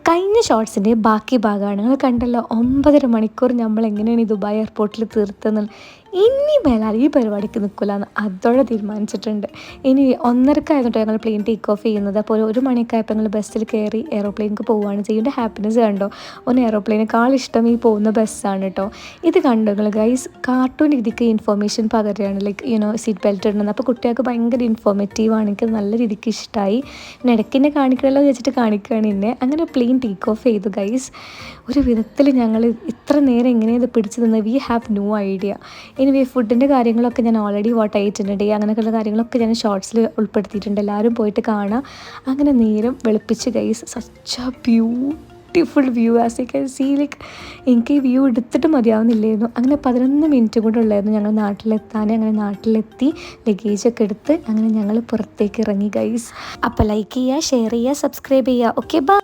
കഴിഞ്ഞ ഷോർട്സിൻ്റെ ബാക്കി ഭാഗമാണ്. നിങ്ങൾ കണ്ടല്ലോ 9.5 മണിക്കൂർ നമ്മൾ എങ്ങനെയാണ് ഈ ദുബായ് എയർപോർട്ടിൽ തീർത്തെന്ന്. ഇനി മേലാൽ ഈ പരിപാടിക്ക് നിൽക്കില്ല എന്ന് അതോടെ തീരുമാനിച്ചിട്ടുണ്ട്. ഇനി 1:30 ഞങ്ങൾ പ്ലെയിൻ ടേക്ക് ഓഫ് ചെയ്യുന്നത്. അപ്പോൾ 1 മണിയൊക്കെ ആയപ്പോൾ ഞങ്ങൾ ബസ്സിൽ കയറി എയറോപ്ലെയിനിക്ക് പോവുകയാണ് ചെയ്യുന്നത്. ഹാപ്പിനെസ് കണ്ടോ, ഒന്ന് എയറോപ്ലെയിനേക്കാൾ ഇഷ്ടം ഈ പോകുന്ന ബസ്സാണ് കേട്ടോ. ഇത് കണ്ടോ നിങ്ങൾ ഗൈസ്, കാർട്ടൂൺ രീതിക്ക് ഇൻഫോർമേഷൻ പകരുകയാണ്, ലൈക്ക് സീറ്റ് ബെൽറ്റ് ഇടുന്നത്. അപ്പോൾ കുട്ടികൾക്ക് ഭയങ്കര ഇൻഫോർമേറ്റീവാണ്, എനിക്ക് നല്ല രീതിക്ക് ഇഷ്ടമായി. പിന്നെ ഇടയ്ക്കിന്നെ കാണിക്കണമല്ലോ വെച്ചിട്ട് കാണിക്കുകയാണ് എന്നെ. അങ്ങനെ പ്ലെയിൻ ടേക്ക് ഓഫ് ചെയ്തു ഗൈസ്. ഒരു വിധത്തിൽ ഞങ്ങൾ ഇത്ര നേരം എങ്ങനെയത് പിടിച്ചു നിന്ന് വി ഹാവ് നോ ഐഡിയ. ഇനി ഫുഡിൻ്റെ കാര്യങ്ങളൊക്കെ ഞാൻ ഓൾറെഡി വാട്ട് ആയിട്ടുണ്ട്. അങ്ങനെയൊക്കെയുള്ള കാര്യങ്ങളൊക്കെ ഞാൻ ഷോർട്സിൽ ഉൾപ്പെടുത്തിയിട്ടുണ്ട്, എല്ലാവരും പോയിട്ട് കാണാം. അങ്ങനെ നേരം വെളുപ്പിച്ച് guys, such a beautiful view as you can see. Like എനിക്ക് ഈ വ്യൂ എടുത്തിട്ട് മതിയാവുന്നില്ലായിരുന്നു. അങ്ങനെ 11 മിനിറ്റ് കൂടെ ഉള്ളായിരുന്നു ഞങ്ങൾ നാട്ടിലെത്താൻ. അങ്ങനെ നാട്ടിലെത്തി ലഗേജൊക്കെ എടുത്ത് അങ്ങനെ ഞങ്ങൾ പുറത്തേക്ക് ഇറങ്ങി ഗൈസ്. അപ്പോൾ ലൈക്ക് ചെയ്യുക, ഷെയർ ചെയ്യുക, സബ്സ്ക്രൈബ് ചെയ്യുക. Okay, by.